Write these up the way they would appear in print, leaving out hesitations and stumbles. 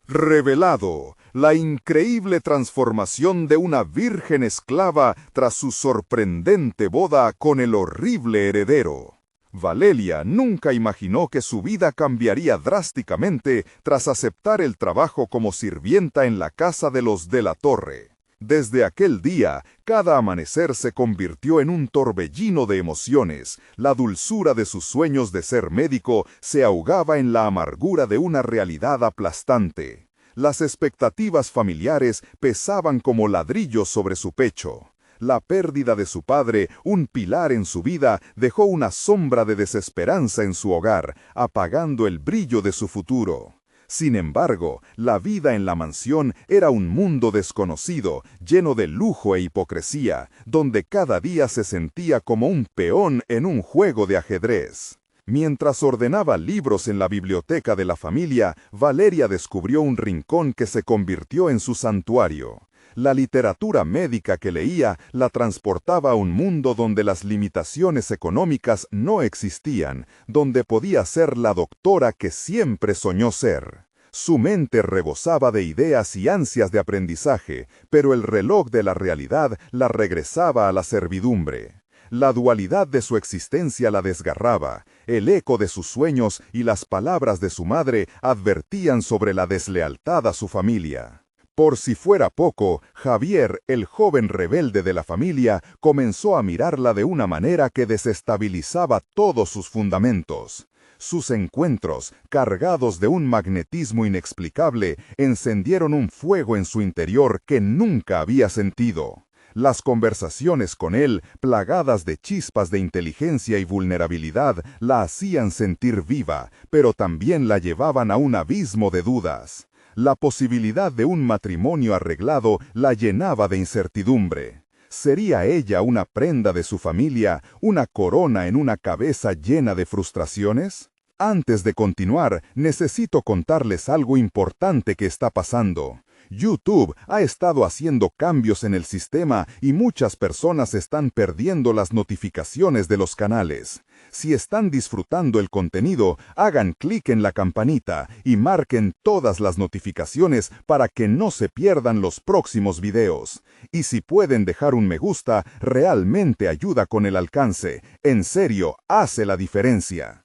Revelado, la increíble transformación de una virgen esclava tras su sorprendente boda con el horrible heredero. Valeria nunca imaginó que su vida cambiaría drásticamente tras aceptar el trabajo como sirvienta en la casa de los de la Torre. Desde aquel día, cada amanecer se convirtió en un torbellino de emociones. La dulzura de sus sueños de ser médico se ahogaba en la amargura de una realidad aplastante. Las expectativas familiares pesaban como ladrillos sobre su pecho. La pérdida de su padre, un pilar en su vida, dejó una sombra de desesperanza en su hogar, apagando el brillo de su futuro. Sin embargo, la vida en la mansión era un mundo desconocido, lleno de lujo e hipocresía, donde cada día se sentía como un peón en un juego de ajedrez. Mientras ordenaba libros en la biblioteca de la familia, Valeria descubrió un rincón que se convirtió en su santuario. La literatura médica que leía la transportaba a un mundo donde las limitaciones económicas no existían, donde podía ser la doctora que siempre soñó ser. Su mente rebosaba de ideas y ansias de aprendizaje, pero el reloj de la realidad la regresaba a la servidumbre. La dualidad de su existencia la desgarraba, el eco de sus sueños y las palabras de su madre advertían sobre la deslealtad a su familia. Por si fuera poco, Javier, el joven rebelde de la familia, comenzó a mirarla de una manera que desestabilizaba todos sus fundamentos. Sus encuentros, cargados de un magnetismo inexplicable, encendieron un fuego en su interior que nunca había sentido. Las conversaciones con él, plagadas de chispas de inteligencia y vulnerabilidad, la hacían sentir viva, pero también la llevaban a un abismo de dudas. La posibilidad de un matrimonio arreglado la llenaba de incertidumbre. ¿Sería ella una prenda de su familia, una corona en una cabeza llena de frustraciones? Antes de continuar, necesito contarles algo importante que está pasando. YouTube ha estado haciendo cambios en el sistema y muchas personas están perdiendo las notificaciones de los canales. Si están disfrutando el contenido, hagan clic en la campanita y marquen todas las notificaciones para que no se pierdan los próximos videos. Y si pueden dejar un me gusta, realmente ayuda con el alcance. En serio, hace la diferencia.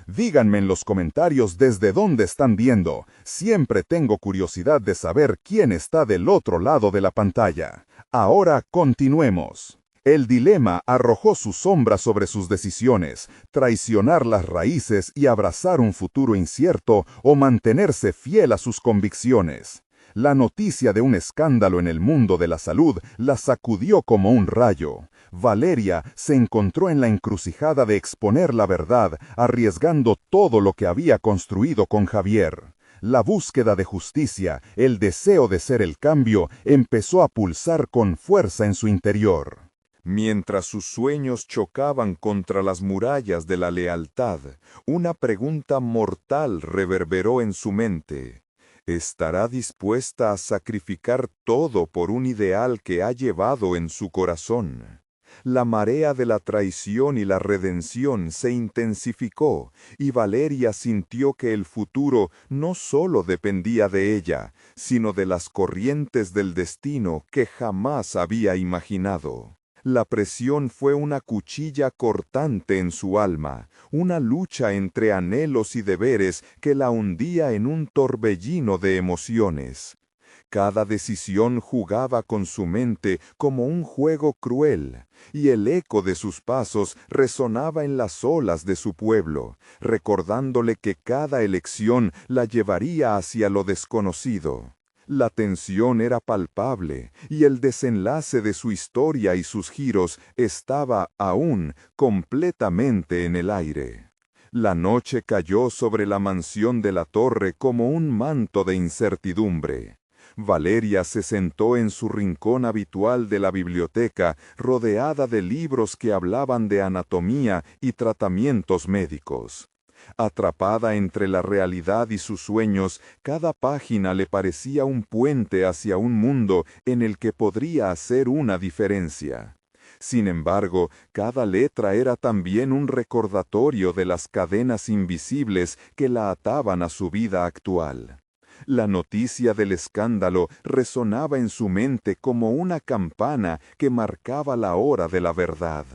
Díganme en los comentarios desde dónde están viendo. Siempre tengo curiosidad de saber quién está del otro lado de la pantalla. Ahora continuemos. El dilema arrojó su sombra sobre sus decisiones, traicionar las raíces y abrazar un futuro incierto o mantenerse fiel a sus convicciones. La noticia de un escándalo en el mundo de la salud la sacudió como un rayo. Valeria se encontró en la encrucijada de exponer la verdad, arriesgando todo lo que había construido con Javier. La búsqueda de justicia, el deseo de ser el cambio, empezó a pulsar con fuerza en su interior. Mientras sus sueños chocaban contra las murallas de la lealtad, una pregunta mortal reverberó en su mente. ¿Estará dispuesta a sacrificar todo por un ideal que ha llevado en su corazón? La marea de la traición y la redención se intensificó, y Valeria sintió que el futuro no solo dependía de ella, sino de las corrientes del destino que jamás había imaginado. La presión fue una cuchilla cortante en su alma, una lucha entre anhelos y deberes que la hundía en un torbellino de emociones. Cada decisión jugaba con su mente como un juego cruel, y el eco de sus pasos resonaba en las olas de su pueblo, recordándole que cada elección la llevaría hacia lo desconocido. La tensión era palpable, y el desenlace de su historia y sus giros estaba aún completamente en el aire. La noche cayó sobre la mansión de la Torre como un manto de incertidumbre. Valeria se sentó en su rincón habitual de la biblioteca, rodeada de libros que hablaban de anatomía y tratamientos médicos. Atrapada entre la realidad y sus sueños, cada página le parecía un puente hacia un mundo en el que podría hacer una diferencia. Sin embargo, cada letra era también un recordatorio de las cadenas invisibles que la ataban a su vida actual. La noticia del escándalo resonaba en su mente como una campana que marcaba la hora de la verdad.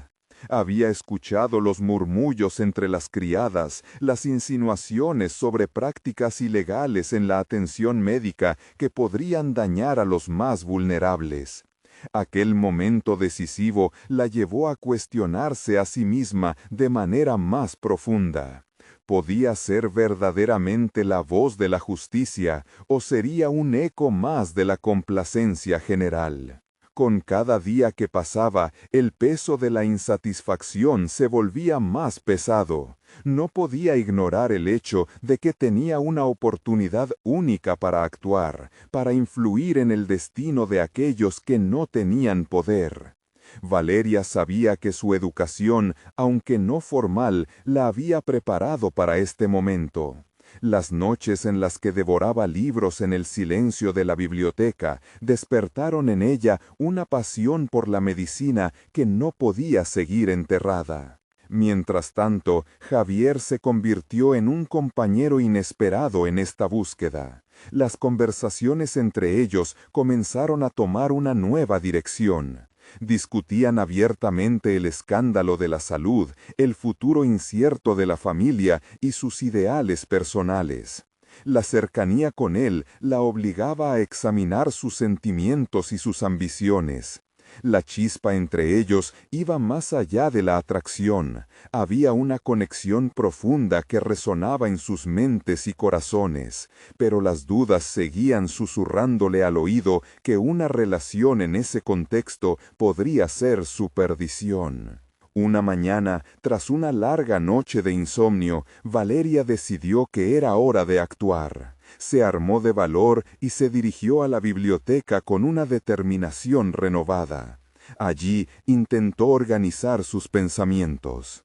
Había escuchado los murmullos entre las criadas, las insinuaciones sobre prácticas ilegales en la atención médica que podrían dañar a los más vulnerables. Aquel momento decisivo la llevó a cuestionarse a sí misma de manera más profunda. ¿Podía ser verdaderamente la voz de la justicia o sería un eco más de la complacencia general? Con cada día que pasaba, el peso de la insatisfacción se volvía más pesado. No podía ignorar el hecho de que tenía una oportunidad única para actuar, para influir en el destino de aquellos que no tenían poder. Valeria sabía que su educación, aunque no formal, la había preparado para este momento. Las noches en las que devoraba libros en el silencio de la biblioteca despertaron en ella una pasión por la medicina que no podía seguir enterrada. Mientras tanto, Javier se convirtió en un compañero inesperado en esta búsqueda. Las conversaciones entre ellos comenzaron a tomar una nueva dirección. Discutían abiertamente el escándalo de la salud, el futuro incierto de la familia y sus ideales personales. La cercanía con él la obligaba a examinar sus sentimientos y sus ambiciones. La chispa entre ellos iba más allá de la atracción. Había una conexión profunda que resonaba en sus mentes y corazones, pero las dudas seguían susurrándole al oído que una relación en ese contexto podría ser su perdición. Una mañana, tras una larga noche de insomnio, Valeria decidió que era hora de actuar. Se armó de valor y se dirigió a la biblioteca con una determinación renovada. Allí intentó organizar sus pensamientos.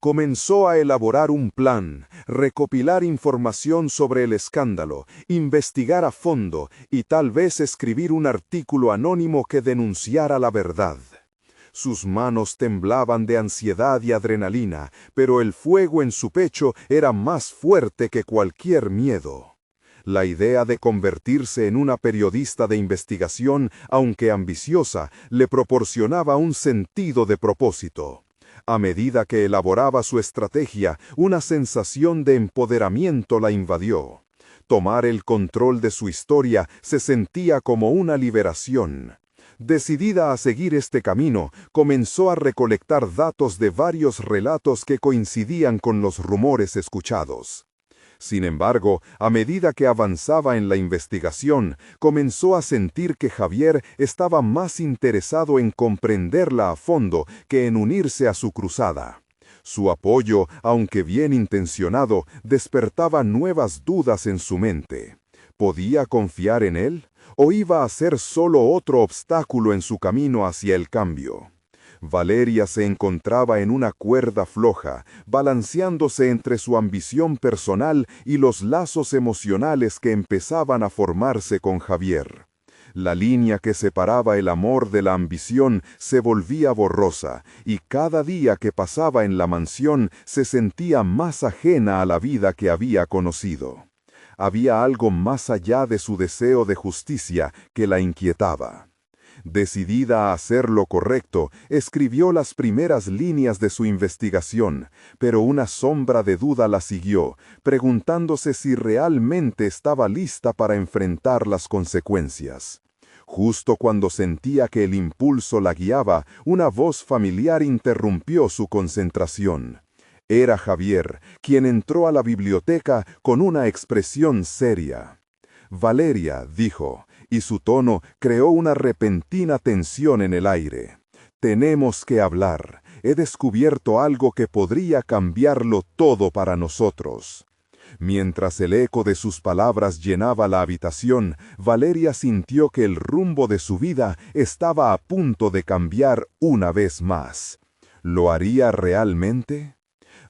Comenzó a elaborar un plan, recopilar información sobre el escándalo, investigar a fondo y tal vez escribir un artículo anónimo que denunciara la verdad. Sus manos temblaban de ansiedad y adrenalina, pero el fuego en su pecho era más fuerte que cualquier miedo. La idea de convertirse en una periodista de investigación, aunque ambiciosa, le proporcionaba un sentido de propósito. A medida que elaboraba su estrategia, una sensación de empoderamiento la invadió. Tomar el control de su historia se sentía como una liberación. Decidida a seguir este camino, comenzó a recolectar datos de varios relatos que coincidían con los rumores escuchados. Sin embargo, a medida que avanzaba en la investigación, comenzó a sentir que Javier estaba más interesado en comprenderla a fondo que en unirse a su cruzada. Su apoyo, aunque bien intencionado, despertaba nuevas dudas en su mente. ¿Podía confiar en él? ¿O iba a ser solo otro obstáculo en su camino hacia el cambio? Valeria se encontraba en una cuerda floja, balanceándose entre su ambición personal y los lazos emocionales que empezaban a formarse con Javier. La línea que separaba el amor de la ambición se volvía borrosa, y cada día que pasaba en la mansión se sentía más ajena a la vida que había conocido. Había algo más allá de su deseo de justicia que la inquietaba. Decidida a hacer lo correcto, escribió las primeras líneas de su investigación, pero una sombra de duda la siguió, preguntándose si realmente estaba lista para enfrentar las consecuencias. Justo cuando sentía que el impulso la guiaba, una voz familiar interrumpió su concentración. Era Javier, quien entró a la biblioteca con una expresión seria. «Valeria», dijo, y su tono creó una repentina tensión en el aire. «Tenemos que hablar. He descubierto algo que podría cambiarlo todo para nosotros». Mientras el eco de sus palabras llenaba la habitación, Valeria sintió que el rumbo de su vida estaba a punto de cambiar una vez más. ¿Lo haría realmente?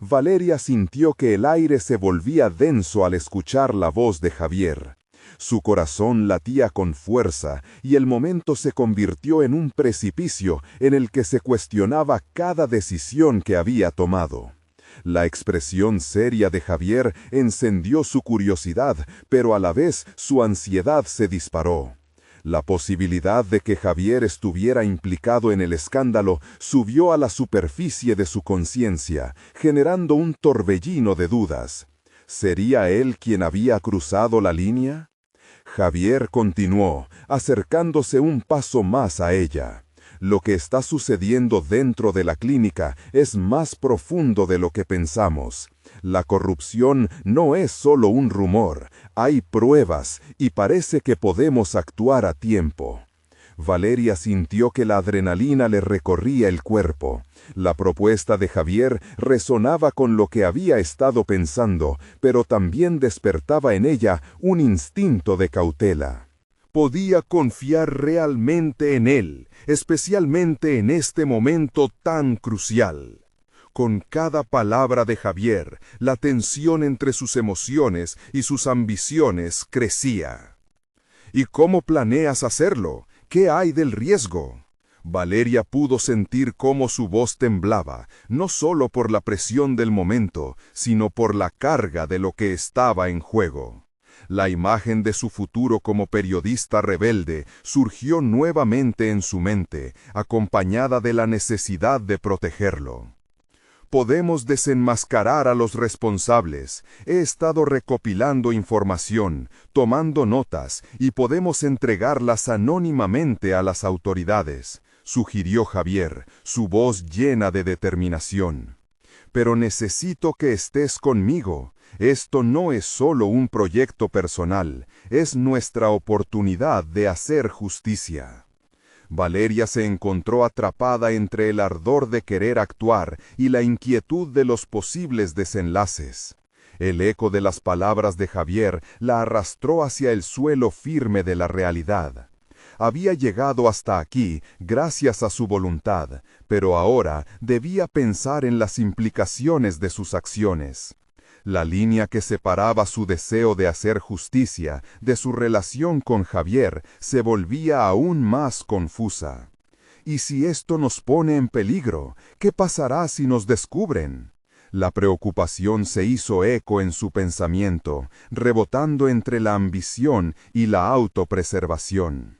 Valeria sintió que el aire se volvía denso al escuchar la voz de Javier. Su corazón latía con fuerza y el momento se convirtió en un precipicio en el que se cuestionaba cada decisión que había tomado. La expresión seria de Javier encendió su curiosidad, pero a la vez su ansiedad se disparó. La posibilidad de que Javier estuviera implicado en el escándalo subió a la superficie de su conciencia, generando un torbellino de dudas. ¿Sería él quien había cruzado la línea? Javier continuó, acercándose un paso más a ella. Lo que está sucediendo dentro de la clínica es más profundo de lo que pensamos. La corrupción no es solo un rumor, hay pruebas y parece que podemos actuar a tiempo. Valeria sintió que la adrenalina le recorría el cuerpo. La propuesta de Javier resonaba con lo que había estado pensando, pero también despertaba en ella un instinto de cautela. Podía confiar realmente en él, especialmente en este momento tan crucial. Con cada palabra de Javier, la tensión entre sus emociones y sus ambiciones crecía. ¿Y cómo planeas hacerlo? ¿Qué hay del riesgo? Valeria pudo sentir cómo su voz temblaba, no solo por la presión del momento, sino por la carga de lo que estaba en juego. La imagen de su futuro como periodista rebelde surgió nuevamente en su mente, acompañada de la necesidad de protegerlo. Podemos desenmascarar a los responsables. He estado recopilando información, tomando notas, y podemos entregarlas anónimamente a las autoridades, sugirió Javier, su voz llena de determinación. Pero necesito que estés conmigo. Esto no es solo un proyecto personal, es nuestra oportunidad de hacer justicia. Valeria se encontró atrapada entre el ardor de querer actuar y la inquietud de los posibles desenlaces. El eco de las palabras de Javier la arrastró hacia el suelo firme de la realidad. Había llegado hasta aquí gracias a su voluntad, pero ahora debía pensar en las implicaciones de sus acciones. La línea que separaba su deseo de hacer justicia de su relación con Javier se volvía aún más confusa. ¿Y si esto nos pone en peligro? ¿Qué pasará si nos descubren? La preocupación se hizo eco en su pensamiento, rebotando entre la ambición y la autopreservación.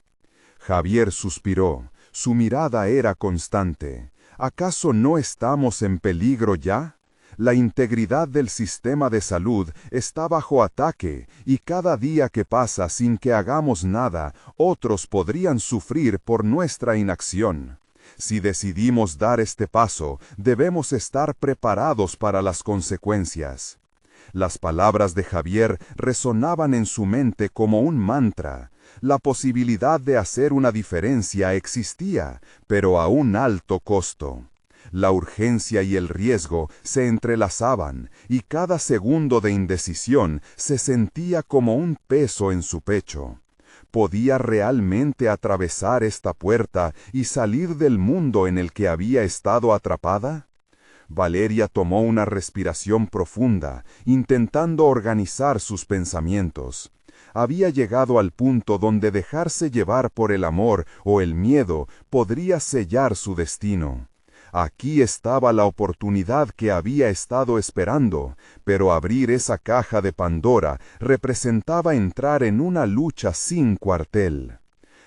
Javier suspiró. Su mirada era constante. ¿Acaso no estamos en peligro ya? La integridad del sistema de salud está bajo ataque y cada día que pasa sin que hagamos nada, otros podrían sufrir por nuestra inacción. Si decidimos dar este paso, debemos estar preparados para las consecuencias. Las palabras de Javier resonaban en su mente como un mantra. La posibilidad de hacer una diferencia existía, pero a un alto costo. La urgencia y el riesgo se entrelazaban, y cada segundo de indecisión se sentía como un peso en su pecho. ¿Podía realmente atravesar esta puerta y salir del mundo en el que había estado atrapada? Valeria tomó una respiración profunda, intentando organizar sus pensamientos. Había llegado al punto donde dejarse llevar por el amor o el miedo podría sellar su destino. Aquí estaba la oportunidad que había estado esperando, pero abrir esa caja de Pandora representaba entrar en una lucha sin cuartel.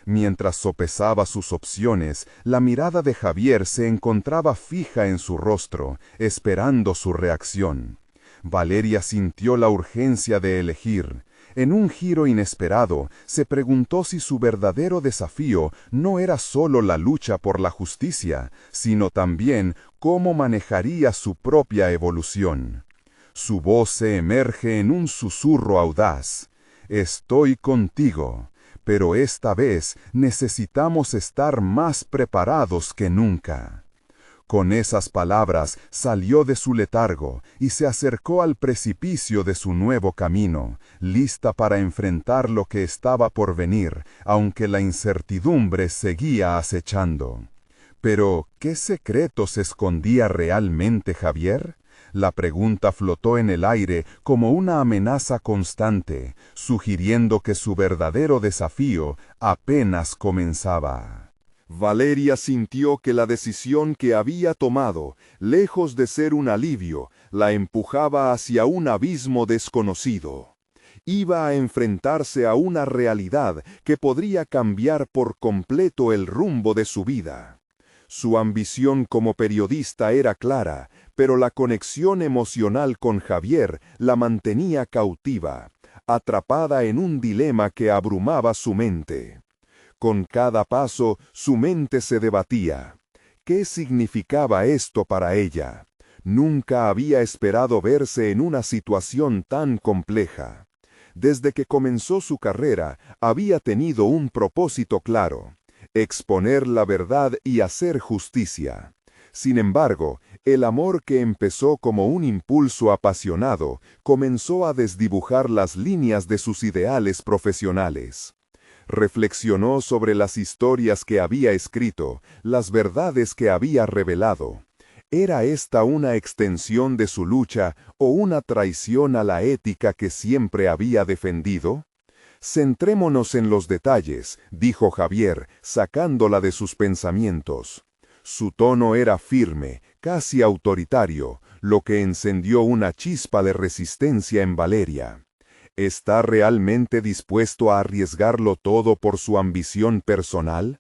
Mientras sopesaba sus opciones, la mirada de Javier se encontraba fija en su rostro, esperando su reacción. Valeria sintió la urgencia de elegir. En un giro inesperado, se preguntó si su verdadero desafío no era solo la lucha por la justicia, sino también cómo manejaría su propia evolución. Su voz se emerge en un susurro audaz. Estoy contigo, pero esta vez necesitamos estar más preparados que nunca. Con esas palabras salió de su letargo y se acercó al precipicio de su nuevo camino, lista para enfrentar lo que estaba por venir, aunque la incertidumbre seguía acechando. Pero, ¿qué secretos escondía realmente Javier? La pregunta flotó en el aire como una amenaza constante, sugiriendo que su verdadero desafío apenas comenzaba. Valeria sintió que la decisión que había tomado, lejos de ser un alivio, la empujaba hacia un abismo desconocido. Iba a enfrentarse a una realidad que podría cambiar por completo el rumbo de su vida. Su ambición como periodista era clara, pero la conexión emocional con Javier la mantenía cautiva, atrapada en un dilema que abrumaba su mente. Con cada paso, su mente se debatía. ¿Qué significaba esto para ella? Nunca había esperado verse en una situación tan compleja. Desde que comenzó su carrera, había tenido un propósito claro: exponer la verdad y hacer justicia. Sin embargo, el amor que empezó como un impulso apasionado comenzó a desdibujar las líneas de sus ideales profesionales. Reflexionó sobre las historias que había escrito, las verdades que había revelado. ¿Era esta una extensión de su lucha o una traición a la ética que siempre había defendido? Centrémonos en los detalles, dijo Javier, sacándola de sus pensamientos. Su tono era firme, casi autoritario, lo que encendió una chispa de resistencia en Valeria. ¿Está realmente dispuesto a arriesgarlo todo por su ambición personal?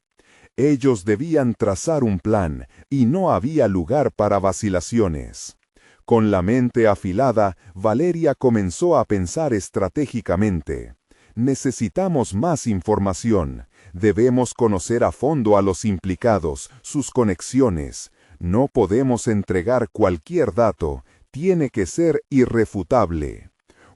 Ellos debían trazar un plan, y no había lugar para vacilaciones. Con la mente afilada, Valeria comenzó a pensar estratégicamente. Necesitamos más información. Debemos conocer a fondo a los implicados, sus conexiones. No podemos entregar cualquier dato, tiene que ser irrefutable.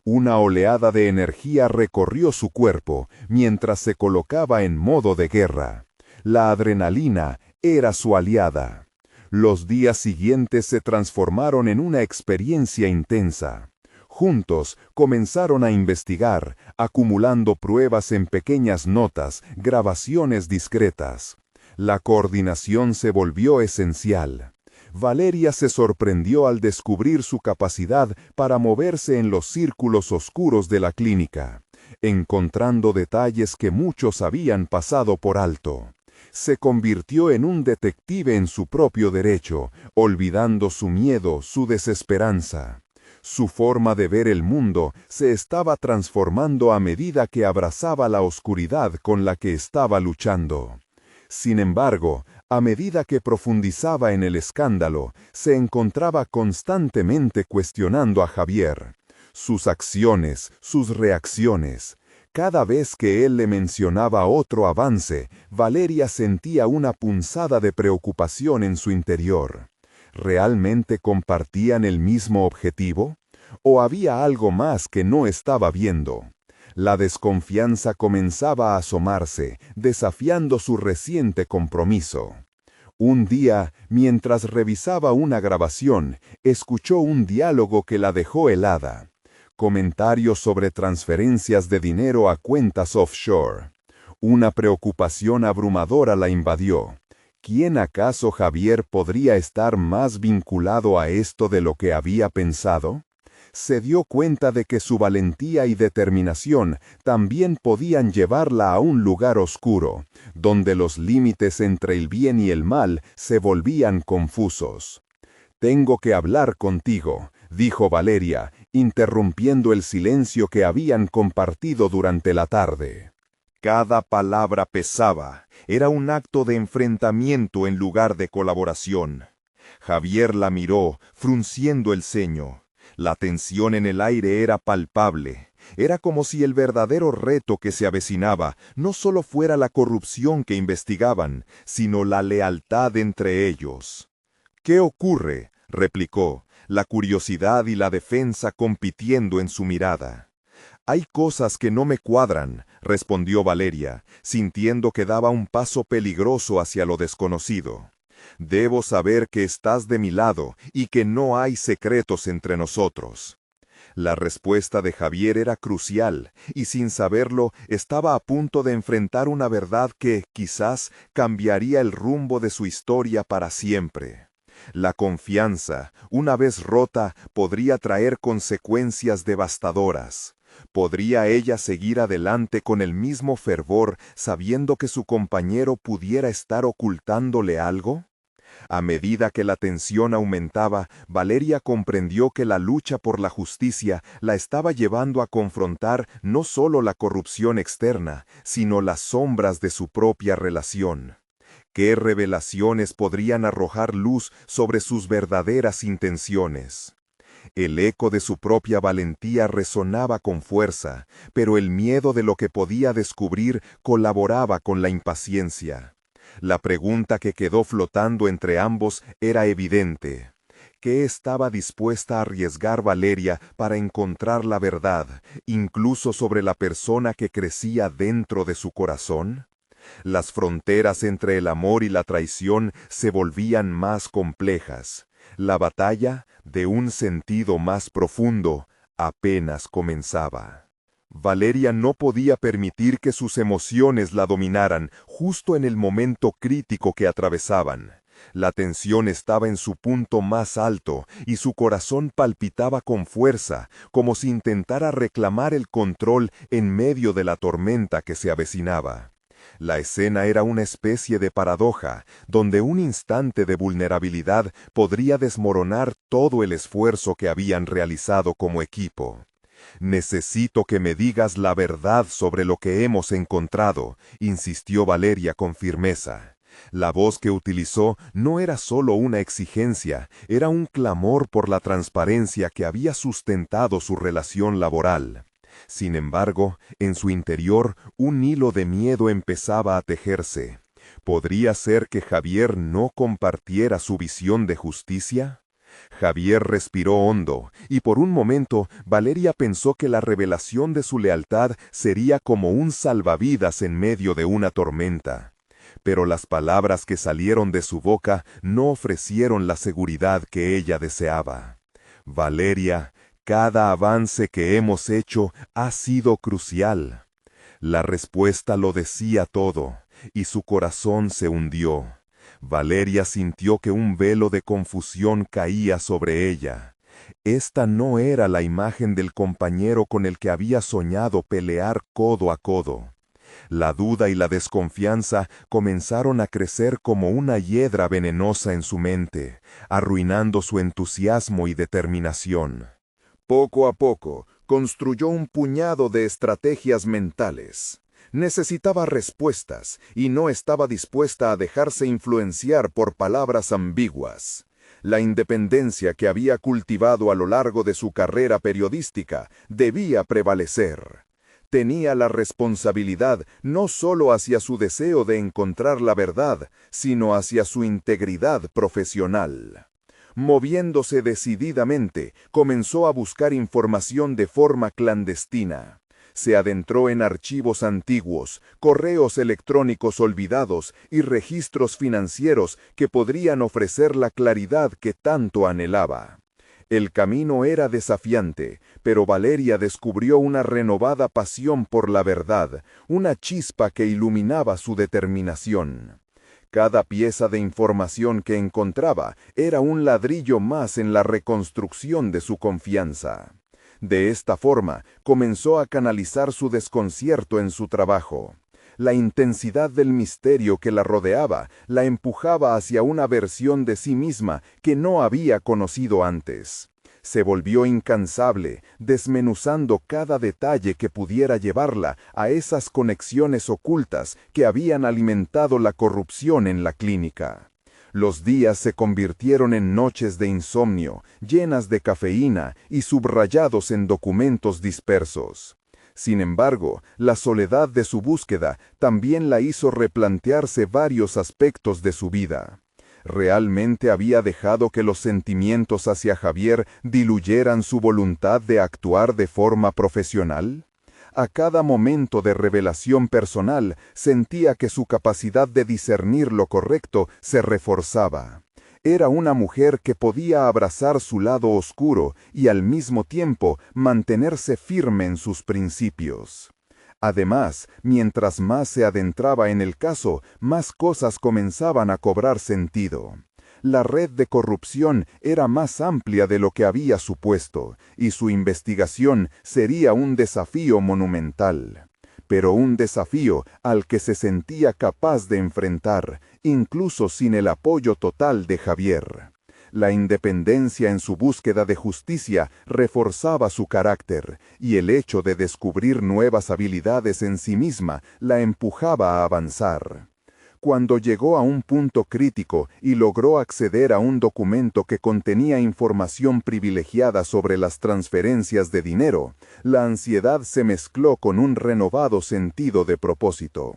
Una oleada de energía recorrió su cuerpo mientras se colocaba en modo de guerra. La adrenalina era su aliada. Los días siguientes se transformaron en una experiencia intensa. Juntos comenzaron a investigar, acumulando pruebas en pequeñas notas, grabaciones discretas. La coordinación se volvió esencial. Valeria se sorprendió al descubrir su capacidad para moverse en los círculos oscuros de la clínica, encontrando detalles que muchos habían pasado por alto. Se convirtió en un detective en su propio derecho, olvidando su miedo, su desesperanza. Su forma de ver el mundo se estaba transformando a medida que abrazaba la oscuridad con la que estaba luchando. Sin embargo, a medida que profundizaba en el escándalo, se encontraba constantemente cuestionando a Javier. Sus acciones, sus reacciones. Cada vez que él le mencionaba otro avance, Valeria sentía una punzada de preocupación en su interior. ¿Realmente compartían el mismo objetivo? ¿O había algo más que no estaba viendo? La desconfianza comenzaba a asomarse, desafiando su reciente compromiso. Un día, mientras revisaba una grabación, escuchó un diálogo que la dejó helada. Comentarios sobre transferencias de dinero a cuentas offshore. Una preocupación abrumadora la invadió. ¿Quién acaso Javier podría estar más vinculado a esto de lo que había pensado? Se dio cuenta de que su valentía y determinación también podían llevarla a un lugar oscuro, donde los límites entre el bien y el mal se volvían confusos. «Tengo que hablar contigo», dijo Valeria, interrumpiendo el silencio que habían compartido durante la tarde. Cada palabra pesaba, era un acto de enfrentamiento en lugar de colaboración. Javier la miró, frunciendo el ceño. La tensión en el aire era palpable. Era como si el verdadero reto que se avecinaba no solo fuera la corrupción que investigaban, sino la lealtad entre ellos. «¿Qué ocurre?», replicó, la curiosidad y la defensa compitiendo en su mirada. «Hay cosas que no me cuadran», respondió Valeria, sintiendo que daba un paso peligroso hacia lo desconocido. «Debo saber que estás de mi lado y que no hay secretos entre nosotros». La respuesta de Javier era crucial, y sin saberlo estaba a punto de enfrentar una verdad que, quizás, cambiaría el rumbo de su historia para siempre. La confianza, una vez rota, podría traer consecuencias devastadoras. ¿Podría ella seguir adelante con el mismo fervor, sabiendo que su compañero pudiera estar ocultándole algo? A medida que la tensión aumentaba, Valeria comprendió que la lucha por la justicia la estaba llevando a confrontar no solo la corrupción externa, sino las sombras de su propia relación. ¿Qué revelaciones podrían arrojar luz sobre sus verdaderas intenciones? El eco de su propia valentía resonaba con fuerza, pero el miedo de lo que podía descubrir colaboraba con la impaciencia. La pregunta que quedó flotando entre ambos era evidente. ¿Qué estaba dispuesta a arriesgar Valeria para encontrar la verdad, incluso sobre la persona que crecía dentro de su corazón? Las fronteras entre el amor y la traición se volvían más complejas. La batalla, de un sentido más profundo, apenas comenzaba. Valeria no podía permitir que sus emociones la dominaran justo en el momento crítico que atravesaban. La tensión estaba en su punto más alto y su corazón palpitaba con fuerza, como si intentara reclamar el control en medio de la tormenta que se avecinaba. La escena era una especie de paradoja, donde un instante de vulnerabilidad podría desmoronar todo el esfuerzo que habían realizado como equipo. «Necesito que me digas la verdad sobre lo que hemos encontrado», insistió Valeria con firmeza. La voz que utilizó no era solo una exigencia, era un clamor por la transparencia que había sustentado su relación laboral. Sin embargo, en su interior, un hilo de miedo empezaba a tejerse. ¿Podría ser que Javier no compartiera su visión de justicia? Javier respiró hondo, y por un momento Valeria pensó que la revelación de su lealtad sería como un salvavidas en medio de una tormenta. Pero las palabras que salieron de su boca no ofrecieron la seguridad que ella deseaba. «Valeria, cada avance que hemos hecho ha sido crucial». La respuesta lo decía todo, y su corazón se hundió. Valeria sintió que un velo de confusión caía sobre ella. Esta no era la imagen del compañero con el que había soñado pelear codo a codo. La duda y la desconfianza comenzaron a crecer como una hiedra venenosa en su mente, arruinando su entusiasmo y determinación. Poco a poco, construyó un puñado de estrategias mentales. Necesitaba respuestas y no estaba dispuesta a dejarse influenciar por palabras ambiguas. La independencia que había cultivado a lo largo de su carrera periodística debía prevalecer. Tenía la responsabilidad no solo hacia su deseo de encontrar la verdad, sino hacia su integridad profesional. Moviéndose decididamente, comenzó a buscar información de forma clandestina. Se adentró en archivos antiguos, correos electrónicos olvidados y registros financieros que podrían ofrecer la claridad que tanto anhelaba. El camino era desafiante, pero Valeria descubrió una renovada pasión por la verdad, una chispa que iluminaba su determinación. Cada pieza de información que encontraba era un ladrillo más en la reconstrucción de su confianza. De esta forma, comenzó a canalizar su desconcierto en su trabajo. La intensidad del misterio que la rodeaba la empujaba hacia una versión de sí misma que no había conocido antes. Se volvió incansable, desmenuzando cada detalle que pudiera llevarla a esas conexiones ocultas que habían alimentado la corrupción en la clínica. Los días se convirtieron en noches de insomnio, llenas de cafeína y subrayados en documentos dispersos. Sin embargo, la soledad de su búsqueda también la hizo replantearse varios aspectos de su vida. ¿Realmente había dejado que los sentimientos hacia Javier diluyeran su voluntad de actuar de forma profesional? A cada momento de revelación personal sentía que su capacidad de discernir lo correcto se reforzaba. Era una mujer que podía abrazar su lado oscuro y al mismo tiempo mantenerse firme en sus principios. Además, mientras más se adentraba en el caso, más cosas comenzaban a cobrar sentido. La red de corrupción era más amplia de lo que había supuesto, y su investigación sería un desafío monumental. Pero un desafío al que se sentía capaz de enfrentar, incluso sin el apoyo total de Javier. La independencia en su búsqueda de justicia reforzaba su carácter, y el hecho de descubrir nuevas habilidades en sí misma la empujaba a avanzar. Cuando llegó a un punto crítico y logró acceder a un documento que contenía información privilegiada sobre las transferencias de dinero, la ansiedad se mezcló con un renovado sentido de propósito.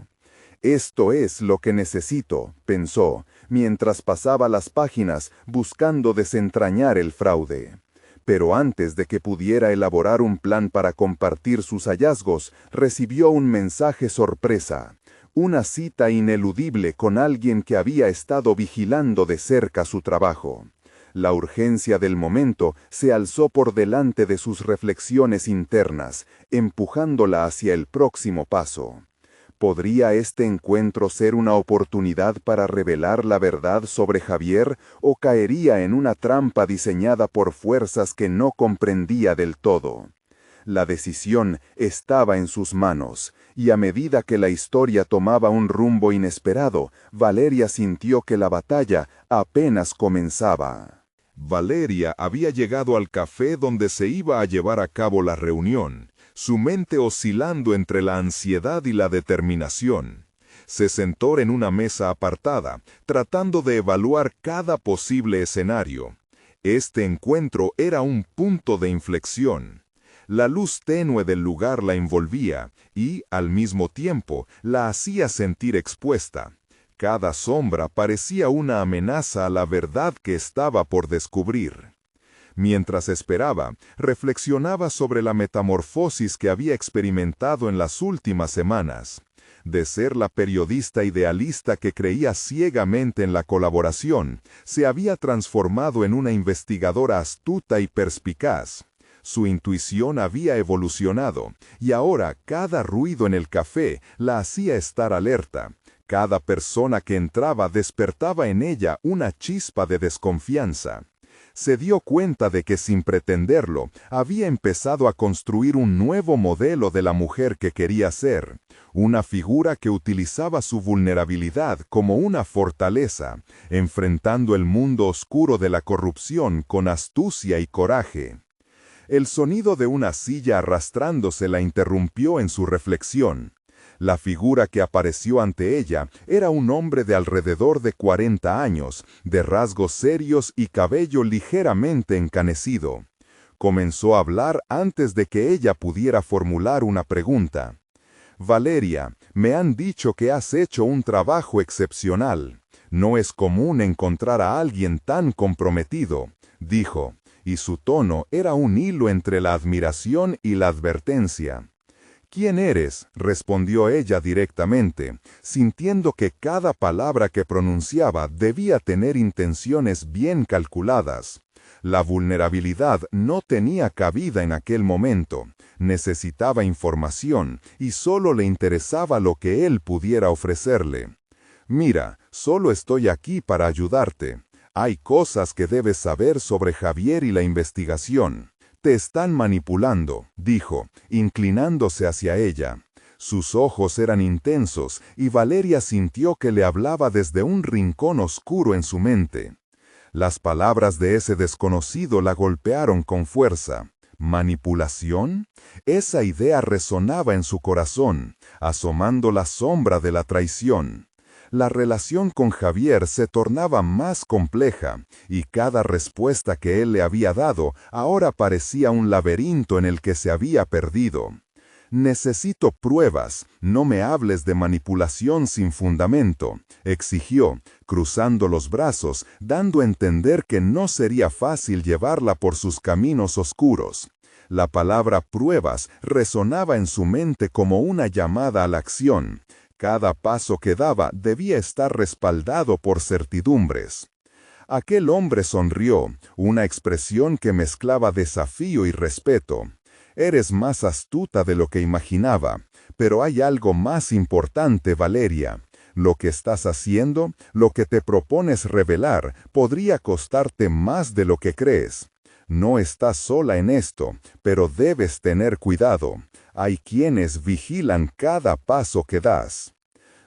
Esto es lo que necesito, pensó, mientras pasaba las páginas buscando desentrañar el fraude. Pero antes de que pudiera elaborar un plan para compartir sus hallazgos, recibió un mensaje sorpresa. Una cita ineludible con alguien que había estado vigilando de cerca su trabajo. La urgencia del momento se alzó por delante de sus reflexiones internas, empujándola hacia el próximo paso. ¿Podría este encuentro ser una oportunidad para revelar la verdad sobre Javier o caería en una trampa diseñada por fuerzas que no comprendía del todo? La decisión estaba en sus manos, y a medida que la historia tomaba un rumbo inesperado, Valeria sintió que la batalla apenas comenzaba. Valeria había llegado al café donde se iba a llevar a cabo la reunión, su mente oscilando entre la ansiedad y la determinación. Se sentó en una mesa apartada, tratando de evaluar cada posible escenario. Este encuentro era un punto de inflexión. La luz tenue del lugar la envolvía y, al mismo tiempo, la hacía sentir expuesta. Cada sombra parecía una amenaza a la verdad que estaba por descubrir. Mientras esperaba, reflexionaba sobre la metamorfosis que había experimentado en las últimas semanas. De ser la periodista idealista que creía ciegamente en la colaboración, se había transformado en una investigadora astuta y perspicaz. Su intuición había evolucionado, y ahora cada ruido en el café la hacía estar alerta. Cada persona que entraba despertaba en ella una chispa de desconfianza. Se dio cuenta de que sin pretenderlo, había empezado a construir un nuevo modelo de la mujer que quería ser, una figura que utilizaba su vulnerabilidad como una fortaleza, enfrentando el mundo oscuro de la corrupción con astucia y coraje. El sonido de una silla arrastrándose la interrumpió en su reflexión. La figura que apareció ante ella era un hombre de alrededor de 40 años, de rasgos serios y cabello ligeramente encanecido. Comenzó a hablar antes de que ella pudiera formular una pregunta. «Valeria, me han dicho que has hecho un trabajo excepcional. No es común encontrar a alguien tan comprometido», dijo, y su tono era un hilo entre la admiración y la advertencia. «¿Quién eres?», respondió ella directamente, sintiendo que cada palabra que pronunciaba debía tener intenciones bien calculadas. La vulnerabilidad no tenía cabida en aquel momento, necesitaba información y solo le interesaba lo que él pudiera ofrecerle. «Mira, solo estoy aquí para ayudarte. Hay cosas que debes saber sobre Javier y la investigación. Te están manipulando», dijo, inclinándose hacia ella. Sus ojos eran intensos y Valeria sintió que le hablaba desde un rincón oscuro en su mente. Las palabras de ese desconocido la golpearon con fuerza. ¿Manipulación? Esa idea resonaba en su corazón, asomando la sombra de la traición. La relación con Javier se tornaba más compleja, y cada respuesta que él le había dado ahora parecía un laberinto en el que se había perdido. «Necesito pruebas, no me hables de manipulación sin fundamento», exigió, cruzando los brazos, dando a entender que no sería fácil llevarla por sus caminos oscuros. La palabra pruebas resonaba en su mente como una llamada a la acción. Cada paso que daba debía estar respaldado por certidumbres. Aquel hombre sonrió, una expresión que mezclaba desafío y respeto. «Eres más astuta de lo que imaginaba, pero hay algo más importante, Valeria. Lo que estás haciendo, lo que te propones revelar, podría costarte más de lo que crees. No estás sola en esto, pero debes tener cuidado. Hay quienes vigilan cada paso que das.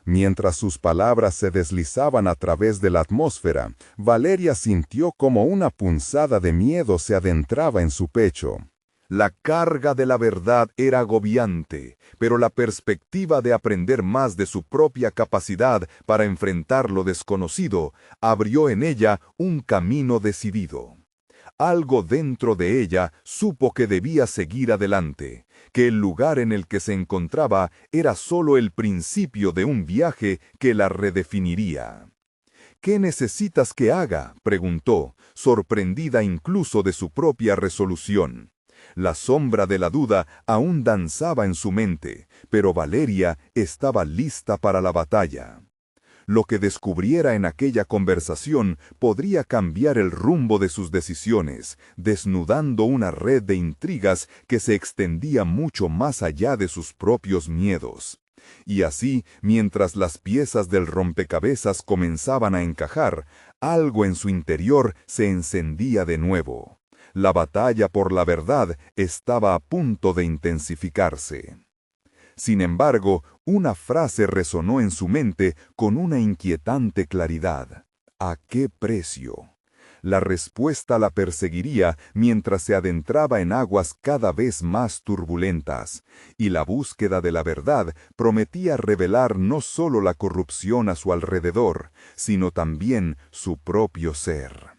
Mientras sus palabras se deslizaban a través de la atmósfera, Valeria sintió como una punzada de miedo se adentraba en su pecho. La carga de la verdad era agobiante, pero la perspectiva de aprender más de su propia capacidad para enfrentar lo desconocido abrió en ella un camino decidido. Algo dentro de ella supo que debía seguir adelante, que el lugar en el que se encontraba era solo el principio de un viaje que la redefiniría. ¿Qué necesitas que haga?, preguntó, sorprendida incluso de su propia resolución. La sombra de la duda aún danzaba en su mente, pero Valeria estaba lista para la batalla. Lo que descubriera en aquella conversación podría cambiar el rumbo de sus decisiones, desnudando una red de intrigas que se extendía mucho más allá de sus propios miedos. Y así, mientras las piezas del rompecabezas comenzaban a encajar, algo en su interior se encendía de nuevo. La batalla por la verdad estaba a punto de intensificarse. Sin embargo, una frase resonó en su mente con una inquietante claridad. ¿A qué precio? La respuesta la perseguiría mientras se adentraba en aguas cada vez más turbulentas, y la búsqueda de la verdad prometía revelar no solo la corrupción a su alrededor, sino también su propio ser.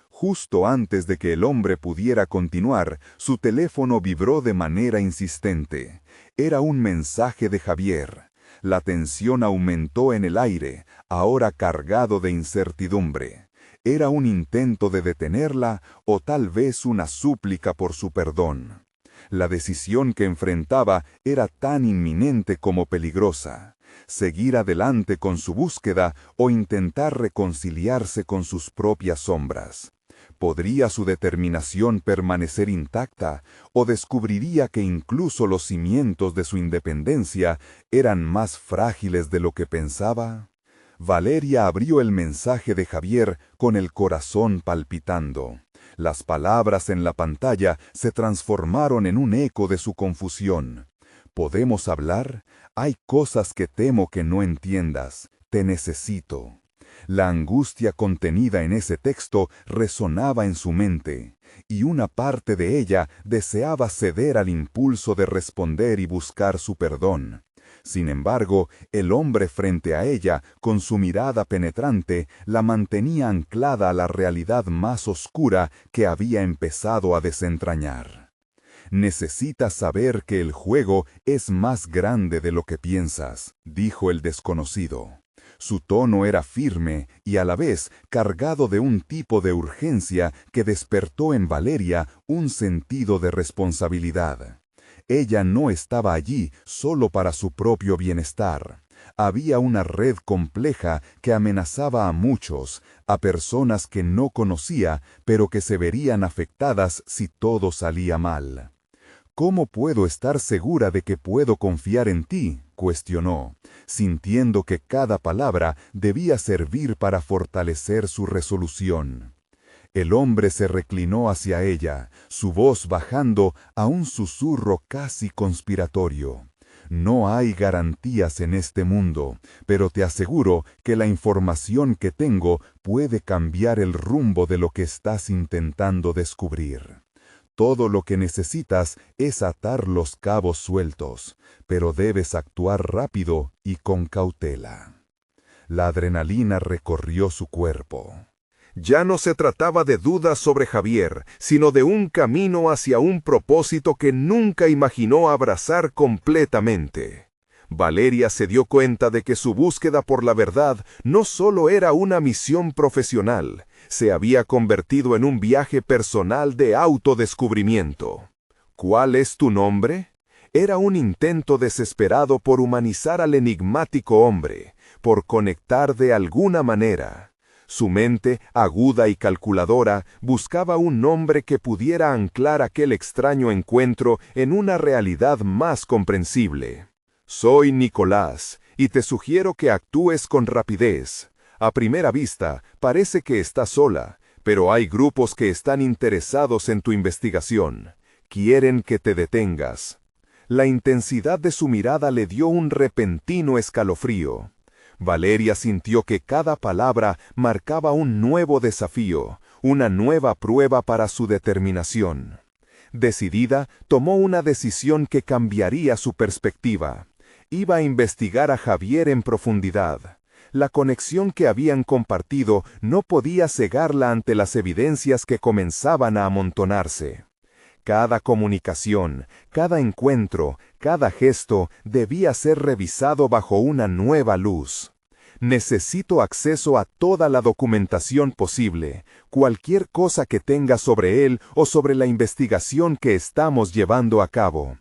Justo antes de que el hombre pudiera continuar, su teléfono vibró de manera insistente. Era un mensaje de Javier. La tensión aumentó en el aire, ahora cargado de incertidumbre. ¿Era un intento de detenerla o tal vez una súplica por su perdón? La decisión que enfrentaba era tan inminente como peligrosa. Seguir adelante con su búsqueda o intentar reconciliarse con sus propias sombras. ¿Podría su determinación permanecer intacta o descubriría que incluso los cimientos de su independencia eran más frágiles de lo que pensaba? Valeria abrió el mensaje de Javier con el corazón palpitando. Las palabras en la pantalla se transformaron en un eco de su confusión. ¿Podemos hablar? Hay cosas que temo que no entiendas. Te necesito. La angustia contenida en ese texto resonaba en su mente, y una parte de ella deseaba ceder al impulso de responder y buscar su perdón. Sin embargo, el hombre frente a ella, con su mirada penetrante, la mantenía anclada a la realidad más oscura que había empezado a desentrañar. «Necesitas saber que el juego es más grande de lo que piensas», dijo el desconocido. Su tono era firme y a la vez cargado de un tipo de urgencia que despertó en Valeria un sentido de responsabilidad. Ella no estaba allí solo para su propio bienestar. Había una red compleja que amenazaba a muchos, a personas que no conocía, pero que se verían afectadas si todo salía mal. «¿Cómo puedo estar segura de que puedo confiar en ti?», cuestionó, sintiendo que cada palabra debía servir para fortalecer su resolución. El hombre se reclinó hacia ella, su voz bajando a un susurro casi conspiratorio. «No hay garantías en este mundo, pero te aseguro que la información que tengo puede cambiar el rumbo de lo que estás intentando descubrir. Todo lo que necesitas es atar los cabos sueltos, pero debes actuar rápido y con cautela». La adrenalina recorrió su cuerpo. Ya no se trataba de dudas sobre Javier, sino de un camino hacia un propósito que nunca imaginó abrazar completamente. Valeria se dio cuenta de que su búsqueda por la verdad no solo era una misión profesional, se había convertido en un viaje personal de autodescubrimiento. «¿Cuál es tu nombre?», era un intento desesperado por humanizar al enigmático hombre, por conectar de alguna manera. Su mente, aguda y calculadora, buscaba un nombre que pudiera anclar aquel extraño encuentro en una realidad más comprensible. «Soy Nicolás, y te sugiero que actúes con rapidez. A primera vista, parece que estás sola, pero hay grupos que están interesados en tu investigación. Quieren que te detengas. La intensidad de su mirada le dio un repentino escalofrío. Valeria sintió que cada palabra marcaba un nuevo desafío, una nueva prueba para su determinación. Decidida, tomó una decisión que cambiaría su perspectiva. Iba a investigar a Javier en profundidad. La conexión que habían compartido no podía cegarla ante las evidencias que comenzaban a amontonarse. Cada comunicación, cada encuentro, cada gesto debía ser revisado bajo una nueva luz. Necesito acceso a toda la documentación posible, cualquier cosa que tenga sobre él o sobre la investigación que estamos llevando a cabo,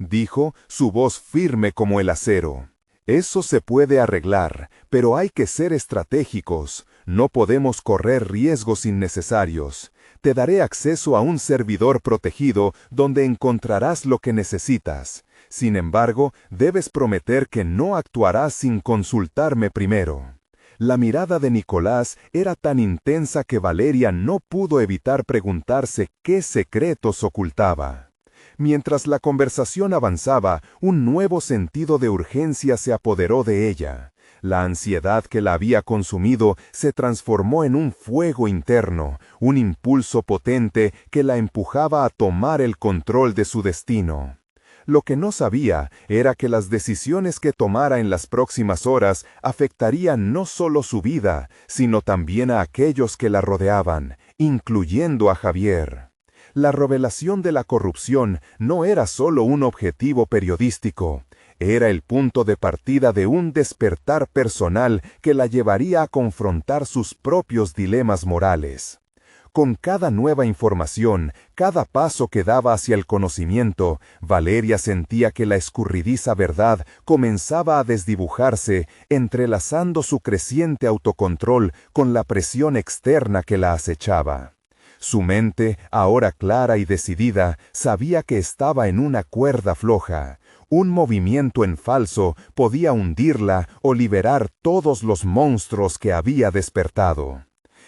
dijo, su voz firme como el acero. Eso se puede arreglar, pero hay que ser estratégicos. No podemos correr riesgos innecesarios. Te daré acceso a un servidor protegido donde encontrarás lo que necesitas. Sin embargo, debes prometer que no actuarás sin consultarme primero. La mirada de Nicolás era tan intensa que Valeria no pudo evitar preguntarse qué secretos ocultaba. Mientras la conversación avanzaba, un nuevo sentido de urgencia se apoderó de ella. La ansiedad que la había consumido se transformó en un fuego interno, un impulso potente que la empujaba a tomar el control de su destino. Lo que no sabía era que las decisiones que tomara en las próximas horas afectarían no solo su vida, sino también a aquellos que la rodeaban, incluyendo a Javier. La revelación de la corrupción no era solo un objetivo periodístico, era el punto de partida de un despertar personal que la llevaría a confrontar sus propios dilemas morales. Con cada nueva información, cada paso que daba hacia el conocimiento, Valeria sentía que la escurridiza verdad comenzaba a desdibujarse, entrelazando su creciente autocontrol con la presión externa que la acechaba. Su mente, ahora clara y decidida, sabía que estaba en una cuerda floja. Un movimiento en falso podía hundirla o liberar todos los monstruos que había despertado.